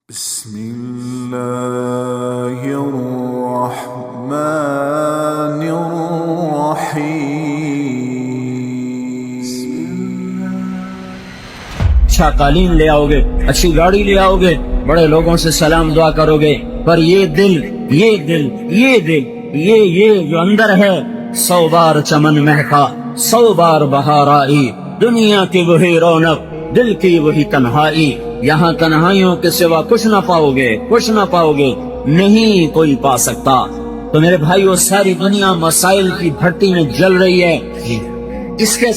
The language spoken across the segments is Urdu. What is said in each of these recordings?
بسم الله الرحمن الرحيم. اچھا قالین لے آؤ گے، اچھی گاڑی لے آؤ گے، بڑے لوگوں سے سلام دعا کرو گے، پر یہ دل جو اندر ہے، 100 بار چمن مہکا، 100 بار بہار آئی، دنیا کی وہی رونق، دل کی وہی تنہائی، یہاں تنہائیوں کے سوا کچھ نہ پاؤ گے، نہیں کوئی پا سکتا. تو میرے بھائیو، ساری دنیا مسائل کی بھٹی میں جل رہی ہے. اس کا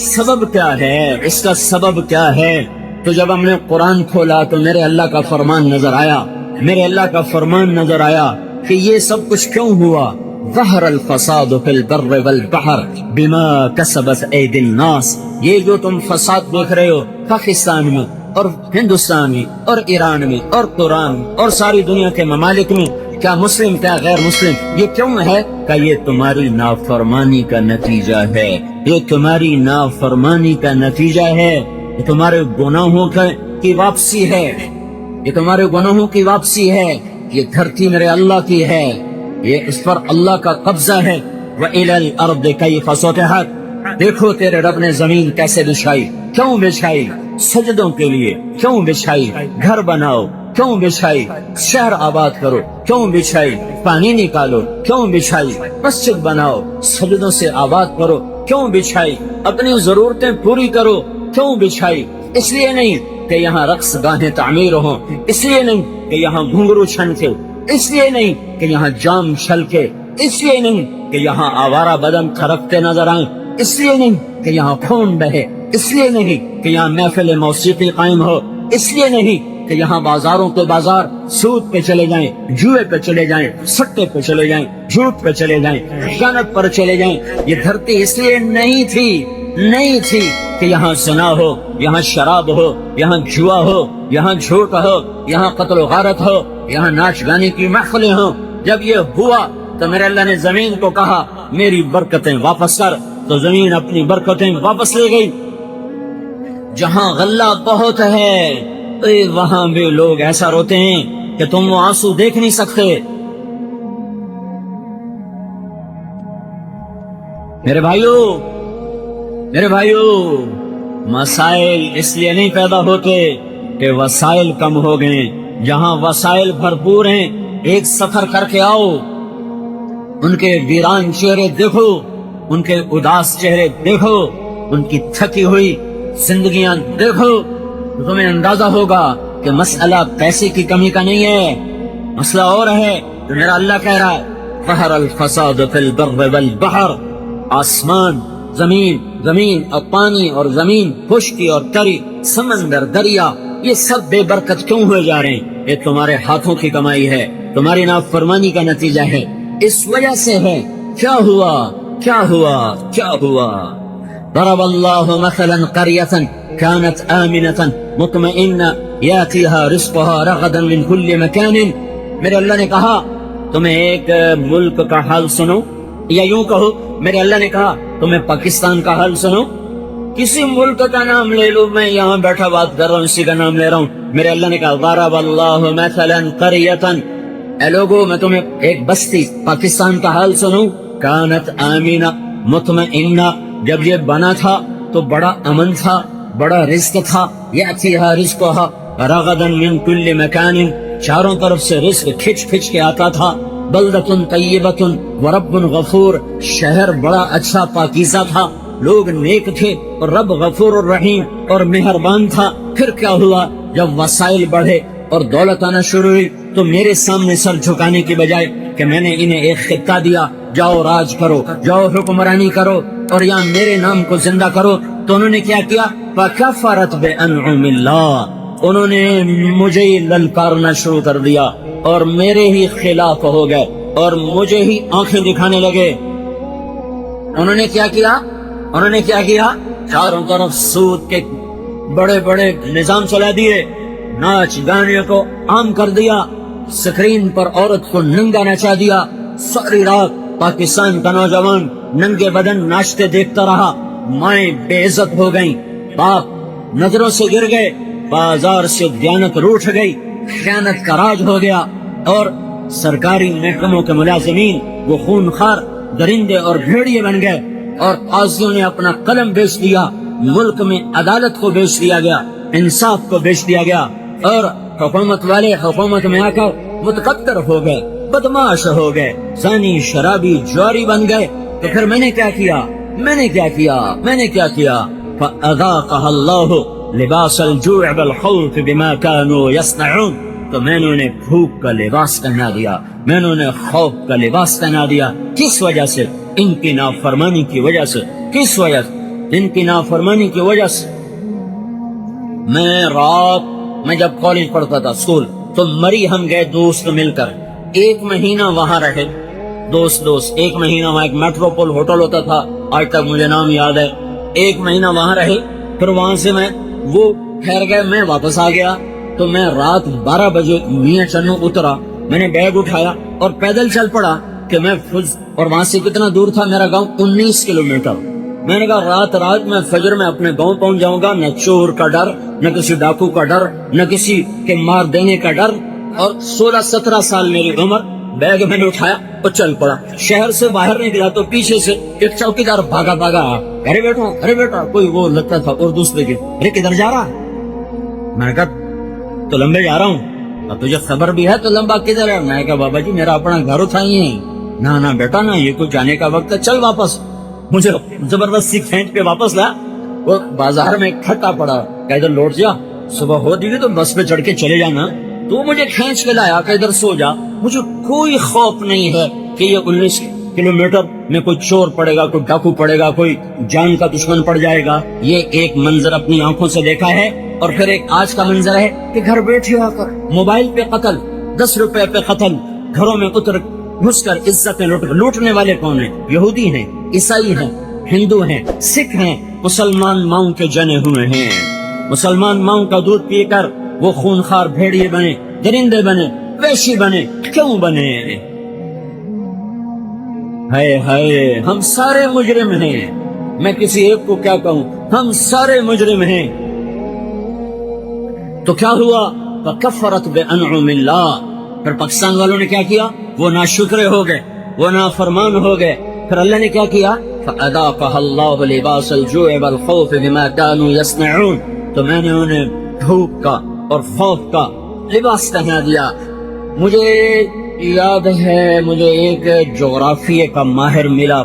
سبب کیا ہے؟ تو جب ہم نے قرآن کھولا تو میرے اللہ کا فرمان نظر آیا کہ یہ سب کچھ کیوں ہوا. ظہر الفساد فی البر والبحر بما کسبت ایدی الناس. یہ جو تم فساد دیکھ رہے ہو پاکستان میں اور ہندوستان میں اور ایران میں اور قرآن اور ساری دنیا کے ممالک میں، کیا مسلم کیا غیر مسلم، یہ کیوں ہے؟ کہ یہ تمہاری نافرمانی کا نتیجہ ہے، یہ تمہاری نافرمانی کا نتیجہ ہے، یہ تمہارے گناہوں کی واپسی ہے، یہ تمہارے گناہوں کی واپسی ہے. یہ دھرتی میرے اللہ کی ہے، یہ اس پر اللہ کا قبضہ ہے. وَإِلَى الْأَرْضِ كَيْفَ سُطِحَتْ. دیکھو تیرے رب نے زمین کیسے بچھائی، کیوں بچھائی؟ سجدوں کے لیے. کیوں بچھائی؟ گھر بناؤ. کیوں بچھائی؟ شہر آباد کرو. کیوں بچھائی؟ پانی نکالو. کیوں بچھائی؟ مسجد بناؤ، سجدوں سے آباد کرو. کیوں بچھائی؟ اپنی ضرورتیں پوری کرو. کیوں بچھائی؟ اس لیے نہیں کہ یہاں رقص گاہیں تعمیر ہوں، اس لیے نہیں کہ یہاں گھنگرو چھنکے، اس لیے نہیں کہ یہاں جام چھلکے، اس لیے نہیں کہ یہاں آوارہ بدن تھرکتے نظر آئیں، اس لیے نہیں کہ یہاں خون بہے، اس لیے نہیں کہ یہاں محفل موسیقی قائم ہو، اس لیے نہیں کہ یہاں بازاروں کے بازار سود پہ چلے جائیں، جوئے پہ چلے جائیں، سٹے پہ چلے جائیں، جھوٹ پہ چلے جائیں، خیانت پر چلے جائیں. یہ دھرتی اس لیے نہیں تھی کہ یہاں زنا ہو، یہاں شراب ہو، یہاں جوا ہو، یہاں جھوٹ ہو، یہاں قتل و غارت ہو، یہاں ناچ گانے کی محفلیں ہوں. جب یہ ہوا تو میرے اللہ نے زمین کو کہا میری برکتیں واپس کر، تو زمین اپنی برکتیں واپس لے گئی. جہاں غلہ بہت ہے وہاں بھی لوگ ایسا روتے ہیں کہ تم وہ آنسو دیکھ نہیں سکتے. میرے بھائیو، مسائل اس لیے نہیں پیدا ہوتے کہ وسائل کم ہو گئے. جہاں وسائل بھرپور ہیں، ایک سفر کر کے آؤ، ان کے ویران چہرے دیکھو، ان کے اداس چہرے دیکھو، ان کی تھکی ہوئی زندگیاں دیکھو، تو تمہیں اندازہ ہوگا کہ مسئلہ پیسے کی کمی کا نہیں ہے، مسئلہ اور ہے. تو میرا اللہ کہہ رہا ہے ظہر الفساد فی البر والبحر. آسمان، زمین اور پانی اور زمین، خشکی اور تری، سمندر، دریا، یہ سب بے برکت کیوں ہوئے جا رہے ہیں؟ یہ تمہارے ہاتھوں کی کمائی ہے، تمہاری نافرمانی کا نتیجہ ہے، اس وجہ سے ہے. کیا ہوا؟ ضرب اللہ مثلا قریة كانت آمنة مطمئنة یاتیها رزقها رغدا من كل مكان. میرے اللہ نے کہا تمہیں ایک ملک کا حال سنو، یا یوں کہو میرے اللہ نے کہا تمہیں پاکستان کا حال سنو. کسی ملک کا نام لے لو، میں یہاں بیٹھا بات کر رہا ہوں، اسی کا نام لے رہا ہوں. میرے اللہ نے کہا ضرب اللہ مثلا قریة. اے لوگو، میں تمہیں ایک بستی پاکستان کا حال سنوں. کانت آمینہ مطمئنہ. جب یہ بنا تھا تو بڑا امن تھا، بڑا رزق تھا. یاتیہا رزقہا رغدا من کل مکان. چاروں طرف سے رزق کھچ کے آتا تھا. بلدۃ طیبۃ ورب غفور. شہر بڑا اچھا پاکیزہ تھا، لوگ نیک تھے اور رب غفور الرحیم اور مہربان تھا. پھر کیا ہوا؟ جب وسائل بڑھے اور دولت آنا شروع ہوئی تو میرے سامنے سر جھکانے کی بجائے کہ میں نے انہیں ایک خطہ دیا، جاؤ راج کرو، جاؤ حکمرانی کرو اور یہاں میرے نام کو زندہ کرو، تو انہوں نے کیا کیا؟ فَكَفَرَتْ بِأَنْعُمِ اللَّهِ. انہوں نے مجھے ہی للکارنا شروع کر دیا اور میرے ہی خلاف ہو گئے اور مجھے ہی آنکھیں دکھانے لگے. انہوں نے کیا کیا؟ چاروں طرف سود کے بڑے نظام چلا دیے، ناچ گانے کو عام کر دیا، سکرین پر عورت کو ننگا نچا دیا. ساری رات پاکستان کا نوجوان ننگے بدن ناچتے دیکھتا رہا. مائیں بے عزت ہو گئیں، باپ نظروں سے گر گئے، بازار سے دیانت روٹھ گئی، خیانت کا راج ہو گیا، اور سرکاری محکموں کے ملازمین وہ خونخوار درندے اور بھیڑیے بن گئے، اور قاضیوں نے اپنا قلم بیچ دیا، ملک میں عدالت کو بیچ دیا گیا، انصاف کو بیچ دیا گیا، اور حکومت والے حکومت میں آ کر متکبر ہو گئے، بدماش ہو گئے، زانی شرابی جواری بن گئے۔ تو پھر میں نے کیا کیا؟ فَأَذَاقَهَا اللَّهُ لِبَاسَ الْجُوعِ وَالْخَوْفِ بِمَا كَانُوا يَصْنَعُونَ، تو میں نے انہیں بھوک کا لباس پہنا دیا، میں نے انہیں خوف کا لباس پہنا دیا۔ کس وجہ سے؟ ان کی نافرمانی کی وجہ سے۔ کس وجہ سے؟ ان کی نافرمانی کی وجہ سے۔ میں جب کالج پڑھتا تھا، اسکول، تو مری ہم گئے دوست مل کر، 1 مہینہ وہاں رہے، دوست 1 مہینہ وہاں، ایک میٹروپول ہوٹل ہوتا تھا، آج تک مجھے نام یاد ہے، 1 مہینہ وہاں رہے۔ پھر وہاں سے وہ ٹھہر گئے، میں واپس آ گیا۔ تو میں رات 12 بجے میاں چنو اترا، میں نے بیگ اٹھایا اور پیدل چل پڑا کہ اور وہاں سے کتنا دور تھا میرا گاؤں؟ 19 کلومیٹر۔ میں نے کہا رات میں فجر میں اپنے گاؤں پہنچ جاؤں گا، نہ چور کا ڈر، نہ کسی ڈاکو کا ڈر، نہ کسی کے مار دینے کا ڈر۔ اور 16-17 سال میری عمر، بیگ میں نے اٹھایا اور چل پڑا۔ شہر سے باہر نکلا تو پیچھے سے ایک چوکیدار بھاگا، ارے بیٹا کوئی وہ لگتا تھا اور دوسرے کے، ارے کدھر جا رہا؟ میں نے کہا تو لمبے جا رہا ہوں، اب تجھے خبر بھی ہے تو لمبا کدھر ہے؟ میں نے کہا بابا جی میرا اپنا گھر اٹھائیے۔ نہ بیٹا نہ، یہ کچھ جانے کا وقت ہے، چل واپس۔ مجھے زبردستی کھینچ کے واپس لا۔ وہ بازار میں کھٹا پڑا، کہ ادھر لوٹ جا، صبح ہو دی تو بس پہ چڑھ کے چلے جانا۔ تو مجھے کھینچ کے لایا کہ ادھر سو جا۔ مجھے کوئی خوف نہیں ہے کہ یہ 19 کلومیٹر میں کوئی چور پڑے گا، کوئی ڈاکو پڑے گا، کوئی جان کا دشمن پڑ جائے گا۔ یہ ایک منظر اپنی آنکھوں سے دیکھا ہے، اور پھر ایک آج کا منظر ہے کہ گھر بیٹھے ہو کر موبائل پہ قتل، 10 روپے پہ قتل، گھروں میں گھس کر عزتیں لوٹنے والے کون ہیں؟ یہودی ہیں، عیسائی ہیں، ہندو ہیں، سکھ ہیں، مسلمان ماؤں کے جنے ہوئے ہیں۔ مسلمان ماؤں کا دودھ پی کر وہ خونخوار بھیڑیے بنے، درندے بنے، ویشی بنے۔ کیوں بنے؟ ہائے ہم سارے مجرم ہیں۔ میں کسی ایک کو کیا کہوں، ہم سارے مجرم ہیں۔ تو کیا ہوا؟ فَكَفَّرَتْ بِأَنْعُمِ اللَّهِ، پھر پاکستان والوں نے کیا کیا؟ وہ ناشکرے ہو گئے، وہ نافرمان ہو گئے۔ پھر اللہ نے کیا کیا؟ فَأَذَاقَهَا اللَّهُ لِبَاسَ الْجُوعِ وَالْخَوْفِ بِمَا كَانُوا يَصْنَعُونَ، تو میں نے انہیں بھوک کا اور خوف کا لباس پہنا دیا۔ مجھے یاد ہے، مجھے ایک جغرافیے کا ماہر ملا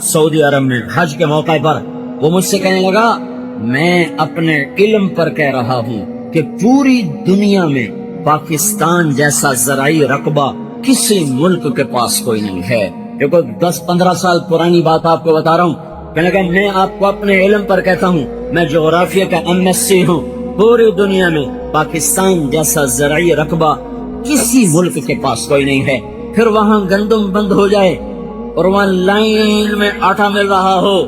سعودی عرب میں حج کے موقع پر۔ وہ مجھ سے کہنے لگا میں اپنے علم پر کہہ رہا ہوں کہ پوری دنیا میں پاکستان جیسا زرعی رقبہ کسی ملک کے پاس کوئی نہیں ہے۔ دیکھو 10-15 سال پرانی بات آپ کو بتا رہا ہوں، کہنے لگا میں آپ کو اپنے علم پر کہتا ہوں، میں جغرافیہ کا MSc ہوں، پوری دنیا میں پاکستان جیسا زرعی رقبہ کسی ملک کے پاس کوئی نہیں ہے۔ پھر وہاں گندم بند ہو جائے اور وہاں لائن میں آٹا مل رہا ہو،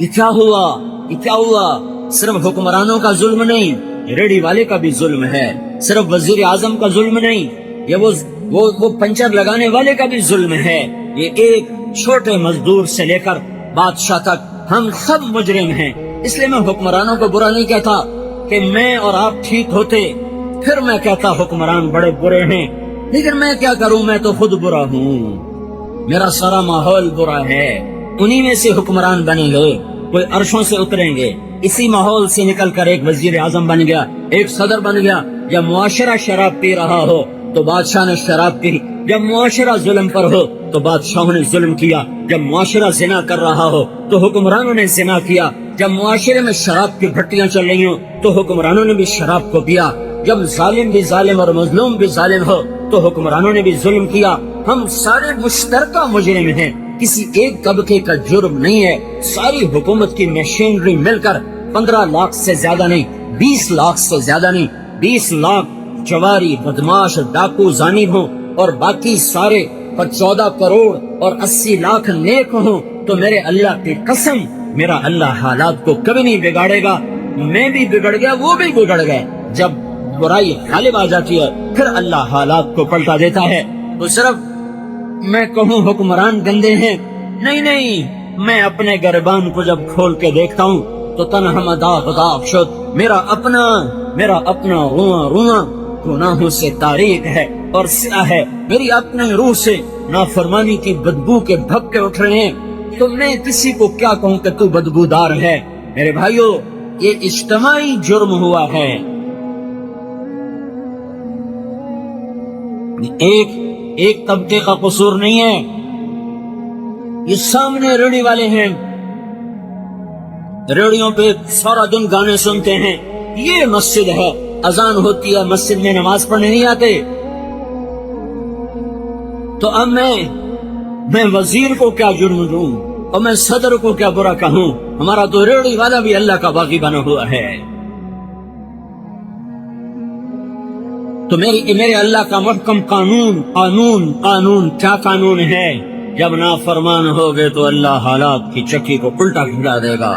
یہ کیا ہوا؟ صرف حکمرانوں کا ظلم نہیں، ریڑھی والے کا بھی ظلم ہے، صرف وزیر اعظم کا ظلم نہیں، یہ وہ پنچر لگانے والے کا بھی ظلم ہے، یہ ایک چھوٹے مزدور سے لے کر بادشاہ تک ہم سب مجرم ہیں۔ اس لیے میں حکمرانوں کو برا نہیں کہتا کہ میں اور آپ ٹھیک ہوتے، پھر میں کہتا حکمران بڑے برے ہیں، لیکن میں کیا کروں، میں تو خود برا ہوں، میرا سارا ماحول برا ہے۔ انہی میں سے حکمران بنیں گے، کوئی عرشوں سے اتریں گے، اسی ماحول سے نکل کر ایک وزیر اعظم بن گیا، ایک صدر بن گیا۔ جب معاشرہ شراب پی رہا ہو تو بادشاہ نے شراب پی، جب معاشرہ ظلم پر ہو تو بادشاہوں نے ظلم کیا، جب معاشرہ زنا کر رہا ہو تو حکمرانوں نے زنا کیا، جب معاشرے میں شراب کی بھٹیاں چل رہی ہوں تو حکمرانوں نے بھی شراب کو پیا، جب ظالم بھی ظالم اور مظلوم بھی ظالم ہو تو حکمرانوں نے بھی ظلم کیا۔ ہم سارے مشترکہ مجرم ہیں، کسی ایک طبقے کا جرم نہیں ہے۔ ساری حکومت کی مشینری مل کر 15 لاکھ سے زیادہ نہیں، 20 لاکھ سے زیادہ نہیں، 20 لاکھ جواری بدماش ڈاکو زانی ہوں اور باقی سارے پر 14 کروڑ اور 80 لاکھ نیک ہوں، تو میرے اللہ کی قسم میرا اللہ حالات کو کبھی نہیں بگاڑے گا۔ میں بھی بگڑ گیا، وہ بھی بگڑ گئے۔ جب برائی غالب آ جاتی ہے پھر اللہ حالات کو پلٹا دیتا ہے۔ تو صرف میں کہوں حکمران گندے ہیں، نہیں، میں اپنے گریبان کو جب کھول کے دیکھتا ہوں تو تنہا داغ شد، میرا میرا اپنا رواں رواں گناہوں سے تاریک ہے اور سیاہ ہے، میری اپنے روح سے نافرمانی کی بدبو کے بھپکے اٹھ رہے ہیں، تو میں کسی کو کیا کہوں کہ تو بدبودار ہے؟ میرے بھائیو، یہ اجتماعی جرم ہوا ہے۔ ایک طبقے کا قصور نہیں ہے، یہ سامنے ریڑھی والے ہیں، ریڑھیوں پہ سارا دن گانے سنتے ہیں، یہ مسجد ہے، اذان ہوتی ہے، مسجد میں نماز پڑھنے نہیں آتے۔ تو اب میں وزیر کو کیا جرم دوں اور میں صدر کو کیا برا کہوں؟ ہمارا تو ریڑھی والا بھی اللہ کا باغی بنا ہوا ہے۔ تو میرے اللہ کا محکم قانون کیا قانون ہے؟ جب نافرمان ہوگے تو اللہ حالات کی چکی کو الٹا گھلا دے گا۔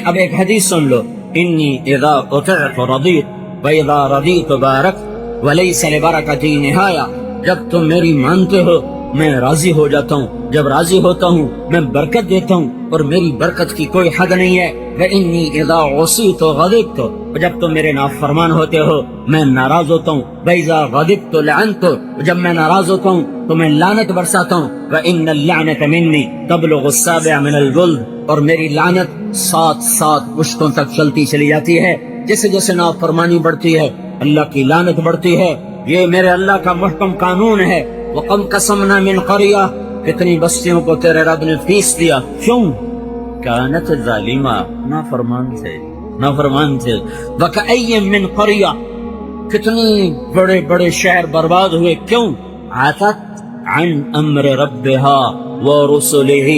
اب ایک حدیث سن لو، انی اذا اطعت رضیت واذا رضیت بارکت ولیس لبرکتی نہایا۔ جب تم میری مانتے ہو میں راضی ہو جاتا ہوں، جب راضی ہوتا ہوں میں برکت دیتا ہوں اور میری برکت کی کوئی حد نہیں ہے۔ وانی اذا عصیت غضبت، جب تم میرے نافرمان ہوتے ہو میں ناراض ہوتا ہوں۔ واذا غضبت لعنت، جب میں ناراض ہوتا ہوں تو میں لعنت برساتا ہوں۔ وان اللعنۃ منی تبلغ السابع من الجلد، اور میری لعنت 7 پشتوں تک چلتی چلی جاتی ہے۔ جیسے جیسے نافرمانی بڑھتی ہے اللہ کی لعنت بڑھتی ہے۔ یہ میرے اللہ کا محکم قانون ہے۔ وَقَمْ قَسَمْنَا مِنْ قَرْيَةٍ، کتنی بستیوں کو تیرے رب نے فیس دیا، کیوں؟ كانت ظالمہ، نافرمان تھے۔ وَكَأَيٍّ مِّنْ قَرْيَةٍ، کتنی بڑے بڑے شہر برباد ہوئے، کیوں؟ عَتَتْ عَنْ أَمْرِ رَبِّهَا وَرُسُلِهِ،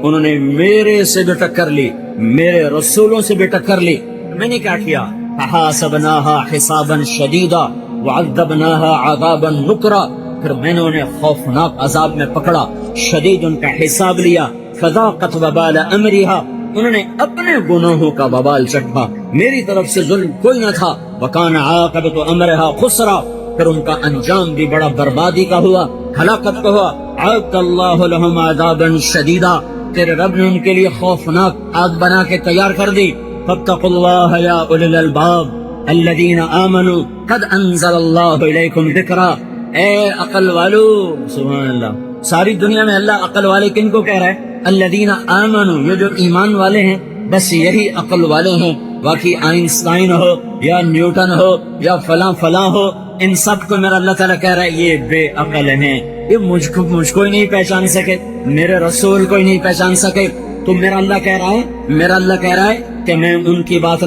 انہوں نے میرے سے بھی ٹکر لی، میرے رسولوں سے بھی ٹکر لی۔ میں نے کیا کیا؟ فَحَاسَبْنَاهَا حِسَابًا شَدِيدًا وَعَذَّبْنَاهَا عَذَابًا نُكْرًا، پھر میں نے انہیں خوفناک عذاب میں پکڑا، شدید ان کا حساب لیا۔ فَذَاقَتْ وَبَالَ أَمْرِهَا، انہوں نے اپنے گناہوں کا وبال چکھا، میری طرف سے ظلم کوئی نہ تھا۔ وَكَانَ عَاقِبَةُ أَمْرِهَا خُسْرًا، پھر ان کا انجام بھی بڑا بربادی کا ہوا، ہلاکت کا ہوا۔ أَعَدَّ اللَّهُ لَهُمْ عَذَابًا شَدِيدًا، تیرے رب نے ان کے لیے خوفناک آگ بنا کے تیار کر دی۔ فَاتَّقُوا اللَّهَ يَا أُولِي الْأَلْبَابِ الَّذِينَ آمَنُوا قَدْ أَنزَلَ اللَّهُ إِلَيْكُمْ ذِكْرًا، اے عقل والو، سبحان اللہ، ساری دنیا میں اللہ عقل والے کن کو کہہ رہا ہے؟ الذین آمنوا، یہ جو ایمان والے ہیں بس یہی عقل والے ہیں۔ باقی آئنسٹائن ہو یا نیوٹن ہو یا فلاں ہو، ان سب کو میرا اللہ تعالیٰ کہہ رہا ہے یہ بے عقل ہیں، یہ مجھ کو ہی نہیں پہچان سکے، میرے رسول کو ہی نہیں پہچان سکے۔ تو میرا اللہ کہہ رہا ہے کہ میں ان کی بات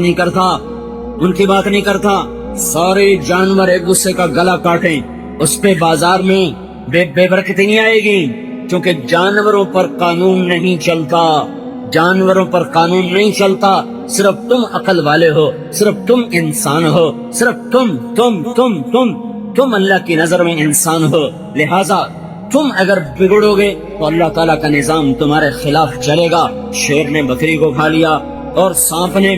نہیں کرتا، سارے جانور ایک دوسرے کا گلا کاٹیں، اس پہ بازار میں بے برکتی نہیں آئے گی، کیونکہ جانوروں پر قانون نہیں چلتا، صرف تم عقل والے ہو، صرف تم انسان ہو، صرف تم اللہ کی نظر میں انسان ہو، لہذا تم اگر بگڑو گے تو اللہ تعالیٰ کا نظام تمہارے خلاف چلے گا۔ شیر نے بکری کو کھا لیا اور سانپ نے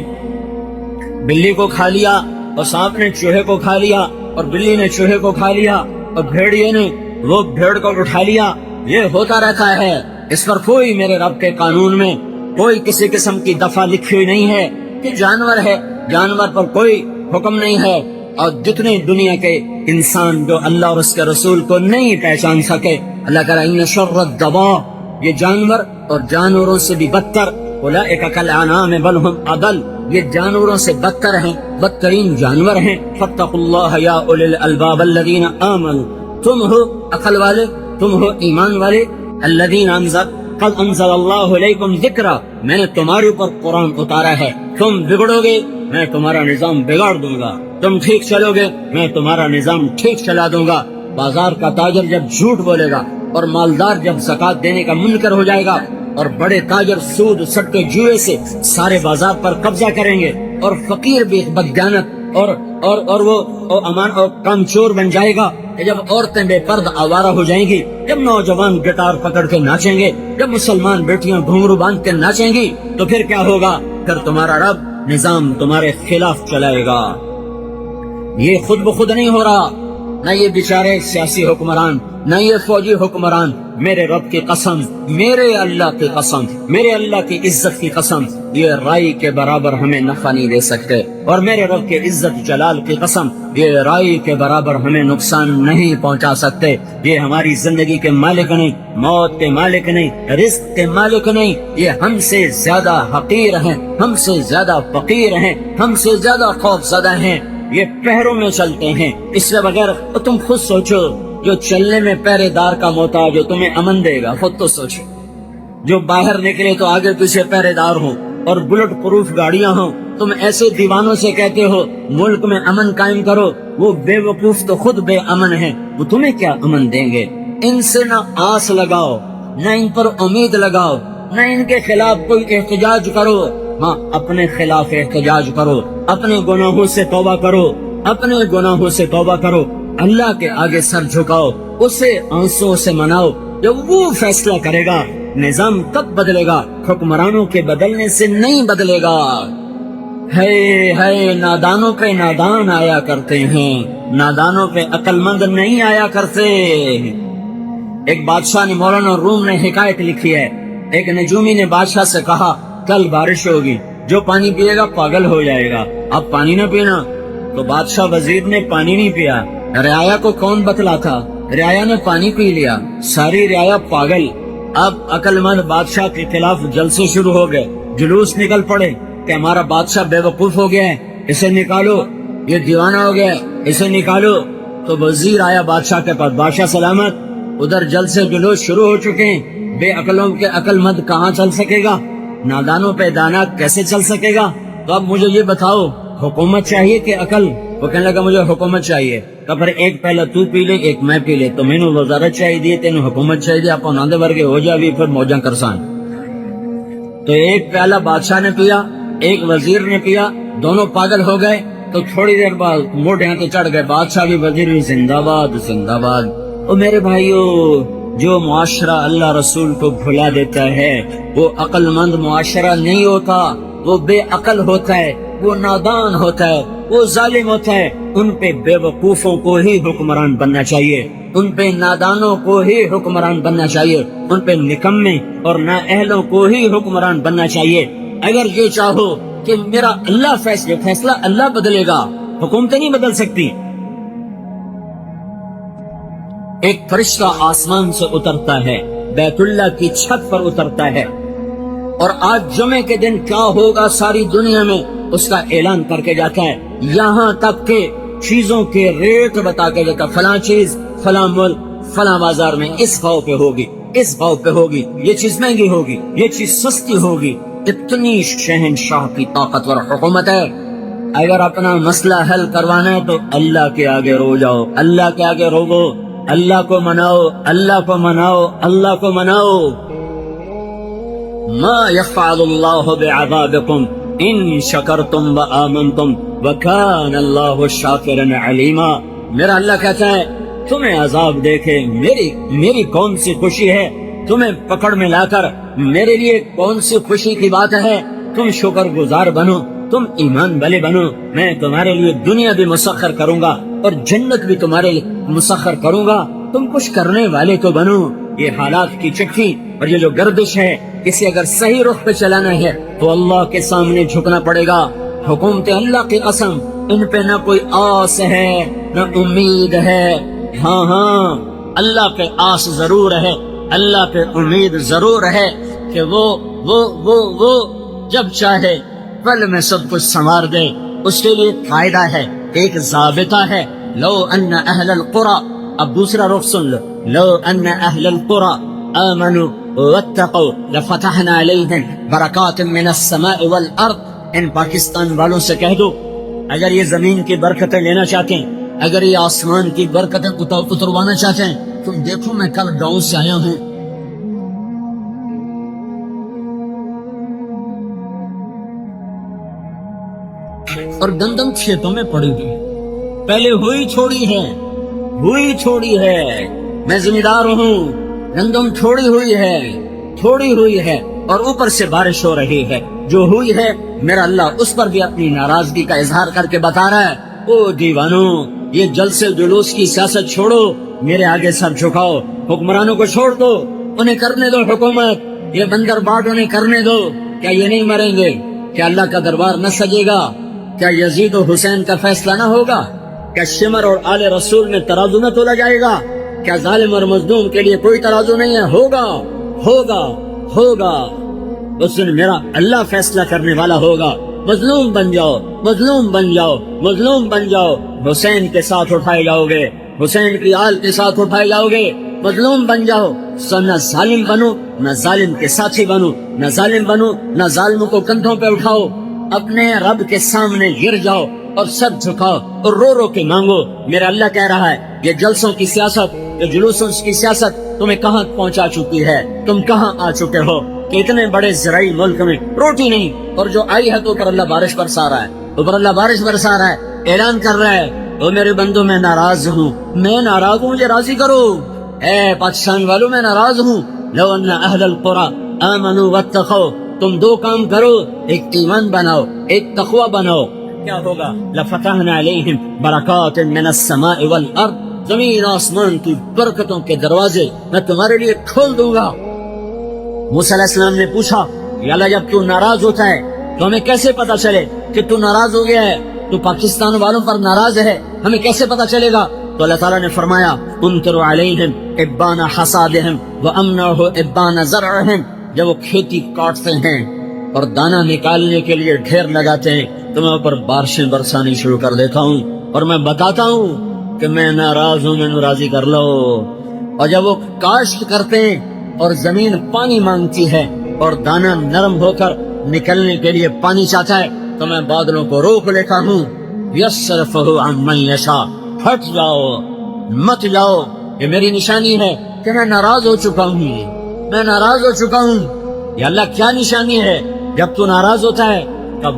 بلی کو کھا لیا، اور سانپ نے چوہے کو کھا لیا، اور بلی نے چوہے کو کھا لیا، اور بھیڑیے نے وہ بھیڑ کو اٹھا لیا۔ یہ ہوتا رہتا ہے، اس پر کوئی میرے رب کے قانون میں کوئی کسی قسم کی دفعہ لکھی ہوئی نہیں ہے کہ جانور ہے، جانور پر کوئی حکم نہیں ہے۔ اور جتنے دنیا کے انسان جو اللہ اور اس کے رسول کو نہیں پہچان سکے، اللہ کہہ رہا ہے ان شر الدواب، یہ جانور اور جانوروں سے بھی بدتر، اولئک کالانعام بل ہم اضل، یہ جانوروں سے بدتر ہیں، بدترین جانور ہیں۔ فاتقوا اللہ یا اولی الالباب الذین آمنوا، تم ہو عقل والے، تم ہو ایمان والے، الذین قد انزل اللہ علیکم ذکرا، میں نے تمہارے اوپر قرآن اتارا ہے، تم بگڑو گے میں تمہارا نظام بگاڑ دوں گا، تم ٹھیک چلو گے میں تمہارا نظام ٹھیک چلا دوں گا۔ بازار کا تاجر جب جھوٹ بولے گا اور مالدار جب زکوٰۃ دینے کا منکر ہو جائے گا، اور بڑے تاجر سود سٹے جوئے سے سارے بازار پر قبضہ کریں گے، اور فقیر بھی بددیانت اور وہ امان اور کام چور بن جائے گا، جب عورتیں بے پرد آوارہ ہو جائیں گی، جب نوجوان گٹار پکڑ کے ناچیں گے، جب مسلمان بیٹیاں گھنگرو باندھ کے ناچیں گی، تو پھر کیا ہوگا؟ پھر تمہارا رب نظام تمہارے خلاف چلائے گا۔ یہ خود بخود نہیں ہو رہا، نہ یہ بیچارے سیاسی حکمران، نہ یہ فوجی حکمران، میرے رب کی قسم، میرے اللہ کی قسم، میرے اللہ کی عزت کی قسم، یہ رائی کے برابر ہمیں نفع نہیں دے سکتے، اور میرے رب کی عزت جلال کی قسم، یہ رائی کے برابر ہمیں نقصان نہیں پہنچا سکتے۔ یہ ہماری زندگی کے مالک نہیں، موت کے مالک نہیں، رزق کے مالک نہیں، یہ ہم سے زیادہ حقیر ہیں، ہم سے زیادہ فقیر ہیں، ہم سے زیادہ خوف زدہ ہیں۔ یہ پہروں میں چلتے ہیں، اس سے بغیر تم خود سوچو، جو چلنے میں پہرے دار کا محتاج جو تمہیں امن دے گا، خود تو سوچو۔ جو باہر نکلے تو آگے پیچھے پہرے دار ہوں اور بلٹ پروف گاڑیاں ہوں، تم ایسے دیوانوں سے کہتے ہو ملک میں امن قائم کرو، وہ بے وقوف تو خود بے امن ہیں، وہ تمہیں کیا امن دیں گے؟ ان سے نہ آس لگاؤ، نہ ان پر امید لگاؤ، نہ ان کے خلاف کوئی احتجاج کرو۔ ہاں، اپنے خلاف احتجاج کرو، اپنے گناہوں سے توبہ کرو، اپنے گناہوں سے توبہ کرو، اللہ کے آگے سر جھکاؤ، اسے آنسوں سے مناؤ، جب وہ فیصلہ کرے گا۔ نظام کب بدلے گا؟ حکمرانوں کے بدلنے سے نہیں بدلے گا۔ ہے نادانوں پہ نادان آیا کرتے ہیں، نادانوں پہ عقل مند نہیں آیا کرتے۔ ایک بادشاہ نے، مولانا روم نے حکایت لکھی ہے، ایک نجومی نے بادشاہ سے کہا کل بارش ہوگی، جو پانی پیے گا پاگل ہو جائے گا، اب پانی نہ پینا۔ تو بادشاہ وزیر نے پانی نہیں پیا، رعایا کو کون بتلا تھا؟ رعایا نے پانی پی لیا، ساری رعایا پاگل۔ اب عقل مند بادشاہ کے خلاف جلسے شروع ہو گئے، جلوس نکل پڑے کہ ہمارا بادشاہ بے وقوف ہو گیا ہے، اسے نکالو، یہ دیوانہ ہو گیا ہے، اسے نکالو۔ تو وزیر آیا بادشاہ کے پاس، بادشاہ سلامت، ادھر جلسے جلوس شروع ہو چکے ہیں، بے عقلوں کے عقل مند کہاں چل سکے گا، نادانوں پہ دانا کیسے چل سکے گا؟ تو اب مجھے یہ بتاؤ، حکومت چاہیے کہ عقل؟ وہ کہنے لگا مجھے حکومت چاہیے۔ تو پھر ایک پہلا تو پی لے، ایک میں پی لے، تو میں نے وزارت چاہیے، تینوں حکومت چاہیے، آپ ناندے ورگے ہو جاوی، پھر موجاں کرسان۔ تو ایک پیالہ بادشاہ نے پیا، ایک وزیر نے پیا، دونوں پاگل ہو گئے۔ تو تھوڑی دیر بعد موٹے ہاتھ چڑھ گئے، بادشاہ بھی وزیر بھی، زندہ باد زندہ باد۔ او میرے بھائیو، جو معاشرہ اللہ رسول کو بھلا دیتا ہے وہ عقل مند معاشرہ نہیں ہوتا، وہ بے عقل ہوتا ہے، وہ نادان ہوتا ہے، وہ ظالم ہوتا ہے۔ ان پہ بے وقوفوں کو ہی حکمران بننا چاہیے، ان پہ نادانوں کو ہی حکمران بننا چاہیے، ان پہ نکمے اور نااہلوں کو ہی حکمران بننا چاہیے۔ اگر یہ چاہو کہ میرا اللہ فیصلہ اللہ بدلے گا، حکومتیں نہیں بدل سکتی۔ ایک فرشتہ آسمان سے اترتا ہے، بیت اللہ کی چھت پر اترتا ہے، اور آج جمعے کے دن کیا ہوگا ساری دنیا میں اس کا اعلان کر کے جاتا ہے، یہاں تک کہ چیزوں کے ریٹ بتا کے جاتا، فلاں چیز فلاں ملک فلاں بازار میں اس بھاؤ پہ ہوگی، اس بھاؤ پہ ہوگی، یہ چیز مہنگی ہوگی، یہ چیز سستی ہوگی۔ اتنی شہنشاہ کی طاقتور حکومت ہے۔ اگر اپنا مسئلہ حل کروانا ہے تو اللہ کے آگے رو جاؤ، اللہ کے آگے روگو، اللہ کو مناؤ، اللہ کو مناؤ، اللہ کو مناؤ۔ ما يفعل اللہ بعذابکم ان شکرتم وآمنتم وکان اللہ شاکرا علیما۔ میرا اللہ کہتا ہے تمہیں عذاب دے کے میری کون سی خوشی ہے، تمہیں پکڑ میں لا کر میرے لیے کون سی خوشی کی بات ہے؟ تم شکر گزار بنو، تم ایمان والے بنو، میں تمہارے لیے دنیا بھی مسخر کروں گا اور جنت بھی تمہارے لیے مسخر کروں گا، تم کچھ کرنے والے تو بنو۔ یہ حالات کی چٹھی اور یہ جو گردش ہے، اسے اگر صحیح رخ پہ چلانا ہے تو اللہ کے سامنے جھکنا پڑے گا۔ حکومت اللہ کی قسم، ان پہ نہ کوئی آس ہے نہ امید ہے۔ ہاں اللہ پہ آس ضرور ہے، اللہ پہ امید ضرور ہے کہ وہ جب چاہے پل میں سب کچھ سنوار دے۔ اس کے لیے فائدہ ہے، ایک ضابطہ ہے، لو ان اہل القرى، اب دوسرا رخ سن لو، لو ان اہل القرى آمنوا واتقوا لفتحنا علیہم برکات من السماء والارض۔ ان پاکستان والوں سے کہہ دو اگر یہ زمین کی برکتیں لینا چاہتے ہیں، اگر یہ آسمان کی برکتیں اتروانا چاہتے ہیں، تم دیکھو میں کل گاؤں سے آیا ہوں، اور گندم کھیتوں میں پڑی ہوئی، پہلے ہوئی چھوڑی ہے، میں ذمہ دار ہوں، گندم تھوڑی ہوئی ہے اور اوپر سے بارش ہو رہی ہے، جو ہوئی ہے میرا اللہ اس پر بھی اپنی ناراضگی کا اظہار کر کے بتا رہا ہے، او دیوانو، یہ جلسے جلوس کی سیاست چھوڑو، میرے آگے سر جھکاؤ، حکمرانوں کو چھوڑ دو، انہیں کرنے دو حکومت، یہ بندر باٹ انہیں کرنے دو. کیا یہ نہیں مریں گے؟ کیا اللہ کا دربار نہ سجے گا؟ کیا یزید و حسین کا فیصلہ نہ ہوگا؟ کیا شمر اور آل رسول میں ترازو نہ تولا جائے گا؟ کیا ظالم اور مظلوم کے لیے کوئی ترازو نہیں ہے؟ ہوگا ہوگا ہوگا. اس دن میرا اللہ فیصلہ کرنے والا ہوگا. مظلوم بن جاؤ، مظلوم بن جاؤ، مظلوم بن جاؤ. حسین کے ساتھ اٹھائے جاؤ گے، حسین کی آل کے ساتھ اٹھائے جاؤ گے. مظلوم بن جاؤ، نہ ظالم بنو نہ ظالم کے ساتھی بنو، نہ ظالم بنو نہ ظالموں کو کندھوں پہ اٹھاؤ. اپنے رب کے سامنے گر جاؤ اور سر جھکاؤ اور رو رو کے مانگو. میرا اللہ کہہ رہا ہے یہ جلسوں کی سیاست، یہ جلوسوں کی سیاست تمہیں کہاں پہنچا چکی ہے؟ تم کہاں آ چکے ہو کہ اتنے بڑے زرعی ملک میں روٹی نہیں، اور جو آئی ہے تو اوپر اللہ بارش برسا رہا ہے، اوپر اللہ بارش برسا رہا ہے. اعلان کر رہا ہے او میرے بندو میں ناراض ہوں، میں ناراض ہوں، مجھے راضی کرو. اے پاکستان والوں میں ناراض ہوں. لو ان اہل القرى آمنوا واتقوا، تم دو کام کرو، ایک ایمان بناؤ، ایک تقوی بناؤ. کیا ہوگا؟ لفتحنا علیہم برکات من السماء والارض، زمین آسمان کی برکتوں کے دروازے میں تمہارے لیے کھول دوں گا. موسیٰ علیہ السلام نے پوچھا یا اللہ جب تو ناراض ہوتا ہے تو ہمیں کیسے پتا چلے کہ تو ناراض ہو گیا ہے، تو پاکستان والوں پر ناراض ہے، ہمیں کیسے پتا چلے گا؟ تو اللہ تعالیٰ نے فرمایا امطر علیہم ابان حصادہم وامنعہ ابان زرعہم. جب وہ کھیتی کاٹتے ہیں اور دانہ نکالنے کے لیے ڈھیر لگاتے ہیں تو میں اوپر بارشیں برسانی شروع کر دیتا ہوں اور میں بتاتا ہوں کہ میں ناراض ہوں، میں راضی کر لو. اور جب وہ کاشت کرتے ہیں اور زمین پانی مانگتی ہے اور دانہ نرم ہو کر نکلنے کے لیے پانی چاہتا ہے تو میں بادلوں کو روک لیتا ہوں. یصرفہ عن من یشاء، ہٹ جاؤ مت جاؤ. یہ میری نشانی ہے کہ میں ناراض ہو چکا ہوں، میں ناراض ہو چکا ہوں. یہ اللہ کیا نشانی ہے؟ جب تو ناراض ہوتا ہے تب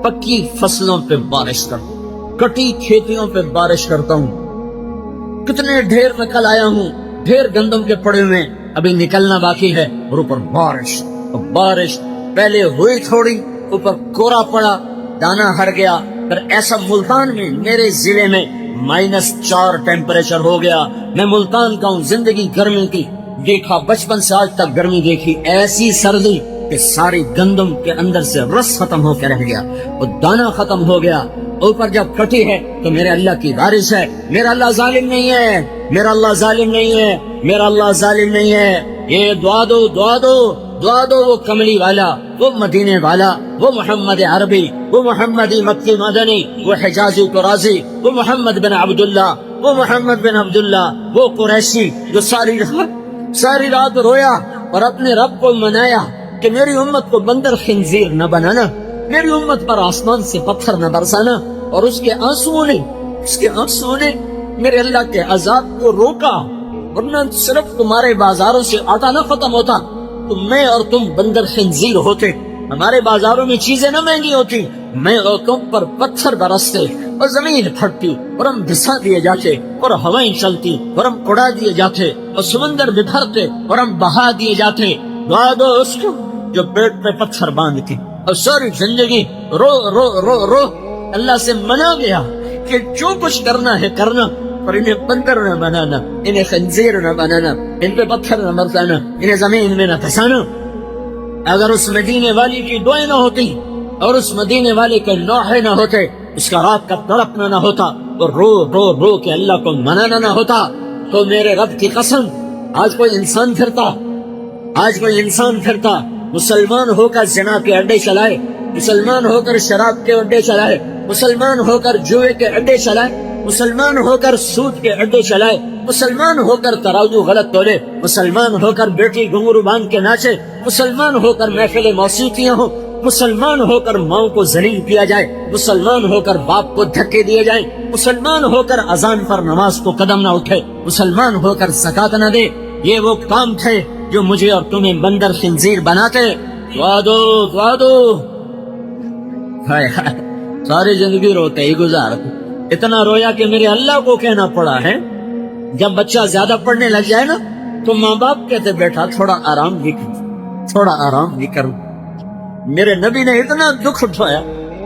پکی فصلوں پہ بارش کرتا ہوں، کٹی کھیتیوں پہ بارش کرتا ہوں. کتنے ڈھیر میں کل آیا ہوں، ڈھیر گندم کے پڑے ہوئے ابھی نکلنا باقی ہے، اور اوپر بارش. بارش پہلے ہوئی تھوڑی، اوپر کورا پڑا، دانا ہر گیا. پھر ایسا ملتان میں میرے ضلع میں -4 ٹیمپریچر ہو گیا. میں ملتان کا ہوں، زندگی گرمی کی دیکھا، بچپن سے آج تک گرمی دیکھی. ایسی سردی کہ ساری گندم کے اندر سے رس ختم ہو کے رہ گیا اور دانا ختم ہو گیا. اوپر جب کٹی ہے تو میرے اللہ کی بارش ہے. میرا اللہ ظالم نہیں ہے، میرا اللہ ظالم نہیں ہے، میرا اللہ ظالم نہیں ہے. یہ دعا دو دعا دو دعا دو، وہ کملی والا، وہ مدینے والا، وہ محمد عربی، وہ محمدی مکی مدنی، وہ حجازی قرازی، وہ محمد بن عبداللہ، وہ محمد بن عبداللہ، وہ قریشی جو ساری رات رویا اور اپنے رب کو منایا کہ میری امت کو بندر خنزیر نہ بنانا، میری امت پر آسمان سے پتھر نہ برسانا. اور اس کے آنسوؤں نے میرے اللہ کے عذاب کو روکا، ورنہ صرف تمہارے بازاروں سے آٹا نہ ختم ہوتا تو میں اور تم بندر خنزیر ہوتے. ہمارے بازاروں میں چیزیں نہ مہنگی ہوتی، میں اور تم پر پتھر برستے اور زمین پھٹتی اور ہم دھسا دیے جاتے اور ہوائیں چلتی اور ہم اڑا دیے جاتے اور سمندر بکھرتے اور ہم بہا دیے جاتے. دعا دو اس کو جو پیٹ پہ پتھر باندھتی اور ساری زندگی رو رو رو رو اللہ سے منا گیا کہ جو کچھ کرنا ہے کرنا، پر انہیں بندر نہ بنانا، انہیں خنزیر نہ بنانا، ان پہ پتھر نہ برسانا، انہیں زمین میں نہ دھسانا. اگر اس مدینے والی کی دعائیں نہ ہوتی اور اس مدینے والے کے نوحے نہ ہوتے، اس کا رات کا تڑپنا نہ ہوتا اور رو رو رو کے اللہ کو منانا نہ ہوتا، تو میرے رب کی قسم آج کوئی انسان پھرتا مسلمان ہو کر زنا کے اڈے چلائے، مسلمان ہو کر شراب کے اڈے چلائے، مسلمان ہو کر جوئے کے اڈے چلائے، مسلمان ہو کر سود کے اڈے چلائے، مسلمان ہو کر ترازو غلط تولے، مسلمان ہو کر بیٹی گھنگرو باندھ کے ناچے، مسلمان ہو کر محفل موسیقیاں ہوں، مسلمان ہو کر ماؤں کو ذلیل کیا جائے، مسلمان ہو کر باپ کو دھکے دیے جائیں، مسلمان ہو کر اذان پر نماز کو قدم نہ اٹھے، مسلمان ہو کر زکات نہ دے. یہ وہ کام تھے جو مجھے اور تمہیں بندر خنزیر بناتے. دعا دو. ہائے ہائے، ساری زندگی روتے ہی گزارتے. اتنا رویا کہ میرے اللہ کو کہنا پڑا ہے. جب بچہ زیادہ پڑھنے لگ جائے نا تو ماں باپ کہتے بیٹا تھوڑا آرام بھی کر. میرے نبی نے اتنا دکھ اٹھایا،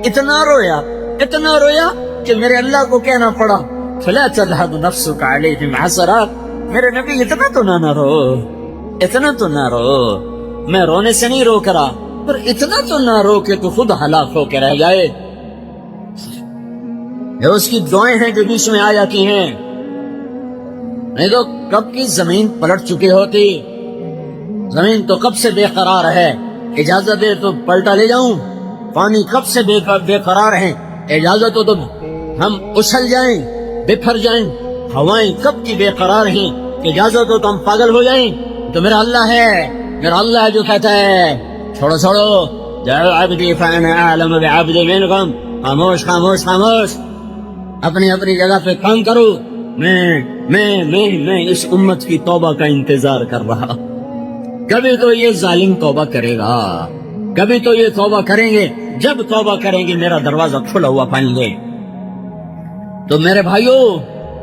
اتنا رویا کہ میرے اللہ کو کہنا پڑا فلا تذهب نفسك عليهم حسرات، میرے نبی اتنا تو نہ رو، اتنا تو نہ رو، میں رونے سے نہیں روک رہا، پر اتنا تو نہ رو کہ تو خود ہلاک ہو کے رہ جائے۔ یہ اس کی دعائیں ہیں جو بیچ میں آ جاتی ہیں، نہیں تو کب کی زمین پلٹ چکی ہوتی، زمین تو کب سے بے قرار ہے، اجازت دے تو پلٹا لے جاؤں، پانی کب سے بے قرار ہیں، اجازت ہو تو ہم اچھل جائیں، بکھر جائیں، ہوائیں کب کی بے قرار ہیں، اجازت ہو تو ہم پاگل ہو جائیں۔ تو میرا اللہ ہے، میرا اللہ ہے جو کہتا ہے چھوڑو چھوڑو، جاؤ عبدی فانا اعلم بعبدی منکم، خاموش خاموش خاموش، اپنی اپنی جگہ پہ کام کرو، میں اس امت کی توبہ کا انتظار کر رہا۔ کبھی تو یہ ظالم توبہ کرے گا، کبھی تو یہ توبہ کریں گے، جب توبہ کریں گے میرا دروازہ کھلا ہوا پائیں گے۔ تو میرے بھائیوں،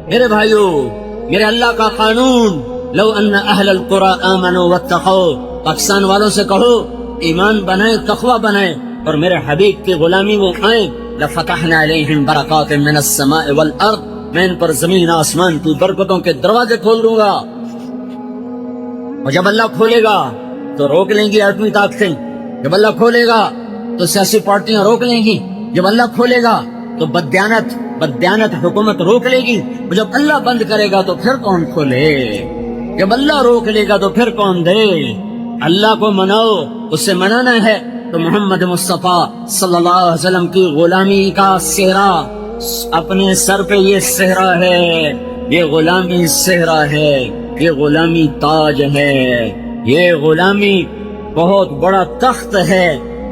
میرے اللہ کا قانون، لو ان اہل القرى آمنوا واتقوا، پاکستان والوں سے کہو ایمان بنائیں، تقوی بنائیں اور میرے حبیب کی غلامی میں آئیں، لفتحنا علیہم برکات من السماء والارض، میں ان پر زمین آسمان کی برکتوں کے دروازے کھول دوں گا۔ اور جب اللہ کھولے گا تو روک لیں گی ایٹمی طاقتیں، جب اللہ کھولے گا تو سیاسی پارٹیاں روک لیں گی، جب اللہ کھولے گا تو بددیانت حکومت روک لے گی، اور جب اللہ بند کرے گا تو پھر کون کھولے، جب اللہ روک لے گا تو پھر کون دے۔ اللہ کو مناؤ، اس سے منانا ہے تو محمد مصطفیٰ صلی اللہ علیہ وسلم کی غلامی کا صحرا اپنے سر پہ، یہ صحرا ہے، یہ غلامی صحرا ہے، یہ غلامی تاج ہے، یہ غلامی بہت بڑا تخت ہے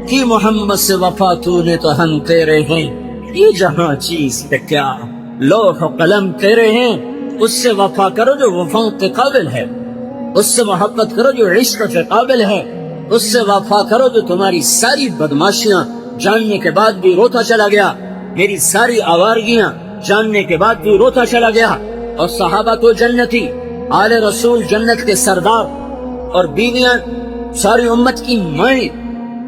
کہ محمد سے وفا تو نے تو ہم تیرے ہیں، یہ جہاں چیز پہ کیا، لوح و قلم تیرے ہیں، اس سے وفا کرو جو وفا کے قابل ہے، اس سے محبت کرو جو عشق کے قابل ہے، اس سے وفا کرو جو تمہاری ساری بدماشیاں جاننے کے بعد بھی روتا چلا گیا، میری ساری آوارگیاں جاننے کے بعد بھی روتا چلا گیا۔ اور صحابہ تو جنتی، آل رسول جنت کے سردار، اور بیویاں ساری امت کی مائیں،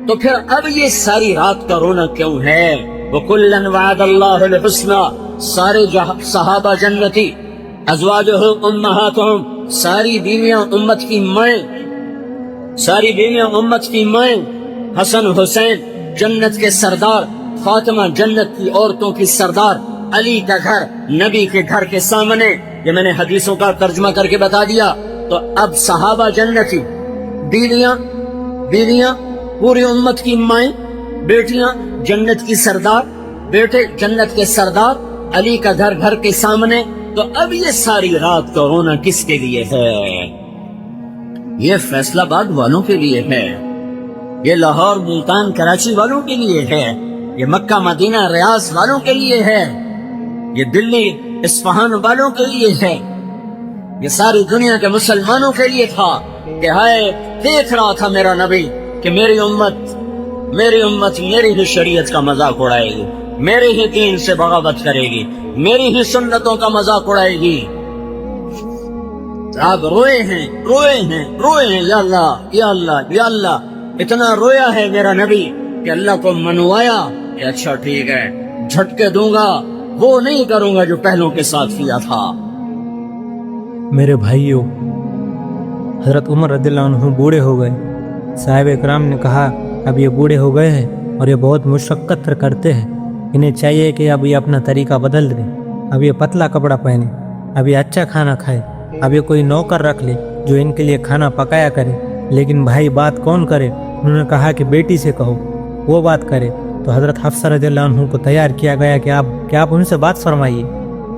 تو پھر اب یہ ساری رات کا رونا کیوں ہے؟ وَكُلًّا وَعَدَ اللَّهُ الْحُسْنَى، سارے صحابہ جنتی، ازواجہ امہاتہم، ساری بیویاں امت کی مائیں، ساری بیویاں امت کی مائیں، حسن حسین جنت کے سردار، فاطمہ جنت کی عورتوں کی سردار، علی کا گھر نبی کے گھر کے سامنے، یہ میں نے حدیثوں کا ترجمہ کر کے بتا دیا۔ تو اب صحابہ جنتی، بیویاں پوری امت کی مائیں، بیٹیاں جنت کی سردار، بیٹے جنت کے سردار، علی کا گھر کے سامنے، تو اب یہ ساری رات کا رونا کس کے لیے ہے؟ یہ فیصلہ آباد والوں کے لیے ہے، یہ لاہور ملتان کراچی والوں کے لیے ہے، یہ مکہ مدینہ ریاض والوں کے لیے ہے، یہ دلی اصفہان والوں کے لیے ہے، یہ ساری دنیا کے مسلمانوں کے لیے تھا کہ ہائے دیکھ رہا تھا میرا نبی کہ میری امت میری ہی شریعت کا مذاق اڑائے گی، میرے ہی دین سے بغاوت کرے گی، میری ہی سنتوں کا مذاق اڑائے گی۔ آپ روئے ہیں یا اللہ، اتنا رویا ہے میرا نبی کہ اللہ کو منوایا کہ اچھا ٹھیک ہے، جھٹکے دوں گا، وہ نہیں کروں گا جو پہلوں کے ساتھ کیا تھا۔ میرے بھائیوں، حضرت عمر رضی اللہ عنہ بوڑھے ہو گئے، صاحب اکرام نے کہا اب یہ بوڑھے ہو گئے ہیں اور یہ بہت مشقت کرتے ہیں، انہیں چاہیے کہ اب یہ اپنا طریقہ بدل دیں، اب یہ پتلا کپڑا پہنے، اب یہ اچھا کھانا کھائے، اب یہ کوئی نوکر رکھ لے جو ان کے لیے کھانا پکایا کرے۔ لیکن بھائی بات کون کرے؟ انہوں نے کہا کہ بیٹی سے کہو وہ بات کرے۔ تو حضرت حفصہ رضی اللہ عنہ کو تیار کیا گیا کہ آپ ان سے بات فرمائیے،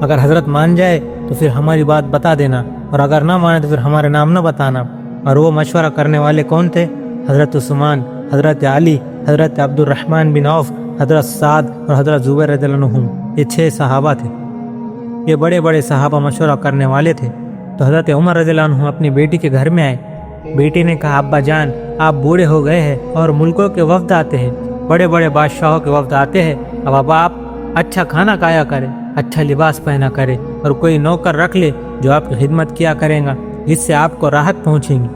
اگر حضرت مان جائے تو پھر ہماری بات بتا دینا، اور اگر نہ مانے تو پھر ہمارے نام نہ بتانا۔ اور وہ مشورہ کرنے والے کون تھے؟ حضرت عثمان، حضرت علی، حضرت عبد الرحمن بن عوف، حضرت سعد اور حضرت زبیر رضی اللہ عنہ، یہ 6 صحابہ تھے، یہ بڑے بڑے صحابہ مشورہ کرنے والے تھے۔ تو حضرت عمر رضی اللہ عنہ اپنی بیٹی کے گھر میں آئے، بیٹی نے کہا ابا جان آپ بوڑھے ہو گئے ہیں اور ملکوں کے وفد آتے ہیں، بڑے بڑے بادشاہوں کے وفد آتے ہیں، اب آپ اچھا کھانا کھایا کریں، اچھا لباس پہنا کرے، اور کوئی نوکر رکھ لے جو آپ کی خدمت کیا کرے گا، جس سے آپ کو راحت پہنچے گی۔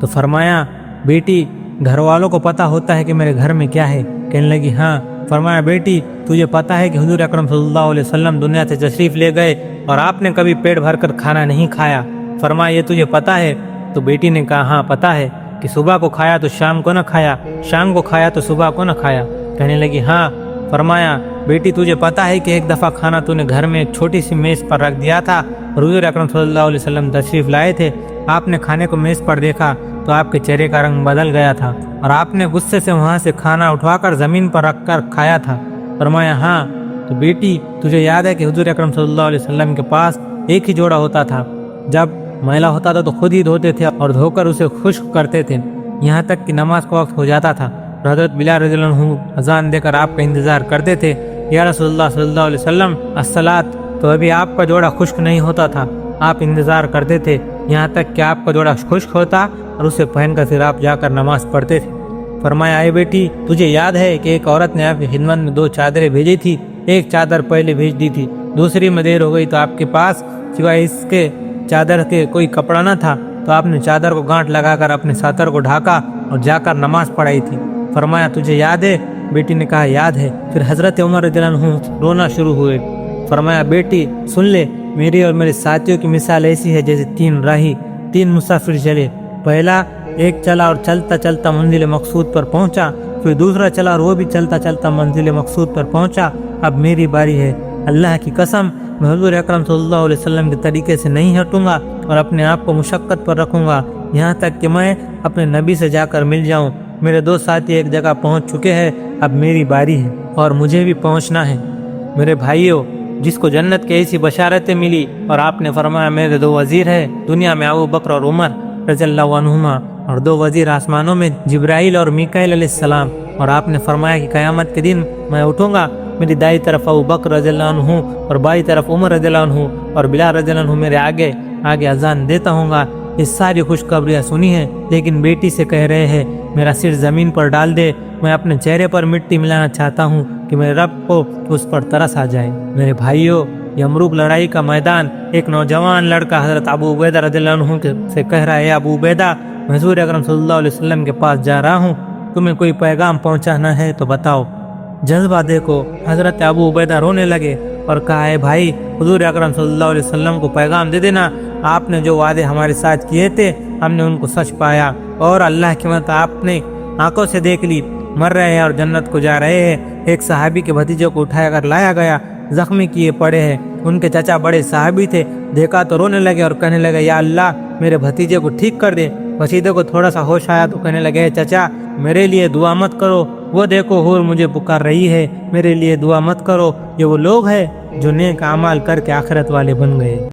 تو فرمایا بیٹی گھر والوں کو پتہ ہوتا ہے کہ میرے گھر میں کیا ہے؟ کہنے لگی ہاں۔ فرمایا بیٹی تجھے پتہ ہے کہ حضور اکرم صلی اللہ علیہ وسلم دنیا سے تشریف لے گئے اور آپ نے کبھی پیٹ بھر کر کھانا نہیں کھایا، فرمایا یہ تجھے پتہ ہے؟ تو بیٹی نے کہا ہاں پتہ ہے، کہ صبح کو کھایا تو شام کو نہ کھایا، شام کو کھایا تو صبح کو نہ کھایا۔ کہنے لگی ہاں۔ فرمایا بیٹی تجھے پتہ ہے کہ ایک دفعہ کھانا تو نے گھر میں ایک چھوٹی سی میز پر رکھ دیا تھا، اور حضور اکرم صلی اللہ علیہ وسلم تشریف لائے تھے، آپ نے کھانے کو میز پر دیکھا تو آپ کے چہرے کا رنگ بدل گیا تھا، اور آپ نے غصے سے وہاں سے کھانا اٹھوا کر زمین پر رکھ کر کھایا تھا۔ فرمایا ہاں۔ تو بیٹی تجھے یاد ہے کہ حضور اکرم صلی اللہ علیہ وسلم کے پاس ایک ہی جوڑا ہوتا تھا، جب میلا ہوتا تھا تو خود ہی دھوتے تھے اور دھو کر اسے خشک کرتے تھے، یہاں تک کہ نماز کا وقت ہو جاتا تھا، اور حضرت بلال رضی اللہ عنہ اذان دے کر آپ کا انتظار کرتے تھے، یا رسول اللہ صلی اللہ علیہ وسلم الصلاۃ، تو ابھی آپ کا جوڑا خشک نہیں ہوتا تھا، آپ انتظار کرتے تھے یہاں تک کہ آپ کا جوڑا خشک ہوتا اور اسے پہن کر پھر آپ جا کر نماز پڑھتے تھے۔ فرمایا اے بیٹی تجھے یاد ہے کہ ایک عورت نے آپ کی خدمت میں 2 چادریں بھیجی تھی، ایک چادر پہلے بھیج دی تھی، دوسری میں دیر ہو گئی تو آپ کے پاس سوائے اس کے چادر کے کوئی کپڑا نہ تھا، تو آپ نے چادر کو گانٹھ لگا کر اپنے ساتر کو ڈھاکا اور جا کر نماز پڑھائی تھی۔ فرمایا تجھے یاد ہے؟ بیٹی نے کہا یاد ہے۔ پھر حضرت عمر رضی اللہ عنہ رونا شروع ہوئے۔ فرمایا بیٹی سن لے، میری اور میرے ساتھیوں کی مثال ایسی ہے جیسے 3 راہی، 3 مسافر چلے، پہلا ایک چلا اور چلتا چلتا منزل مقصود پر پہنچا، پھر دوسرا چلا اور وہ بھی چلتا چلتا منزل مقصود پر پہنچا، اب میری باری ہے، اللہ کی قسم میں حضور اکرم صلی اللہ علیہ وسلم کے طریقے سے نہیں ہٹوں گا اور اپنے آپ کو مشقت پر رکھوں گا یہاں تک کہ میں اپنے نبی سے جا کر مل جاؤں۔ میرے 2 ساتھی ایک جگہ پہنچ چکے ہیں، اب میری باری ہے اور مجھے بھی پہنچنا ہے۔ میرے بھائیوں، جس کو جنت کی ایسی بشارتیں ملی اور آپ نے فرمایا میرے 2 وزیر ہیں دنیا میں، ابو بکر اور عمر رضی اللہ عنہما، اور 2 وزیر آسمانوں میں جبرائیل اور میکائیل علیہ السلام، اور آپ نے فرمایا کہ قیامت کے دن میں اٹھوں گا، میری دائیں طرف ابو بکر رضی اللہ عنہ اور بائیں طرف عمر رضی اللہ عنہ، اور بلال رضی اللہ عنہ میرے آگے آگے اذان دیتا ہوں گا۔ یہ ساری خوشخبریاں سنی ہیں، لیکن بیٹی سے کہہ رہے ہیں میرا سر زمین پر ڈال دے، میں اپنے چہرے پر مٹی ملانا چاہتا ہوں کہ میرے رب کو اس پر ترس آ جائے۔ میرے بھائیوں، یمروک لڑائی کا میدان، ایک نوجوان لڑکا حضرت ابو عبیدہ رضی اللہ عنہ سے کہہ رہا ہے ابو عبیدہ میں حضور اکرم صلی اللہ علیہ وسلم کے پاس جا رہا ہوں، تمہیں کوئی پیغام پہنچانا ہے تو بتاؤ۔ جذبہ دیکھو، حضرت ابو عبیدہ رونے لگے اور کہا ہے بھائی حضور اکرم صلی اللہ علیہ وسلم کو پیغام دے دینا، آپ نے جو وعدے ہمارے ساتھ کیے تھے ہم نے ان کو سچ پایا، اور اللہ کی مدد آپ نے آنکھوں سے دیکھ لی، مر رہے ہیں اور جنت کو جا رہے ہیں۔ ایک صحابی کے بھتیجے کو اٹھایا کر لایا گیا، زخمی کیے پڑے ہیں، ان کے چچا بڑے صحابی تھے، دیکھا تو رونے لگے اور کہنے لگے یا اللہ میرے بھتیجے کو ٹھیک کر دے۔ بھتیجے کو تھوڑا سا ہوش آیا تو کہنے لگے چچا میرے لیے دعا مت کرو، وہ دیکھو حور مجھے پکار رہی ہے، میرے لیے دعا مت کرو، یہ وہ لوگ ہیں جو نیک اعمال کر کے آخرت والے بن گئے۔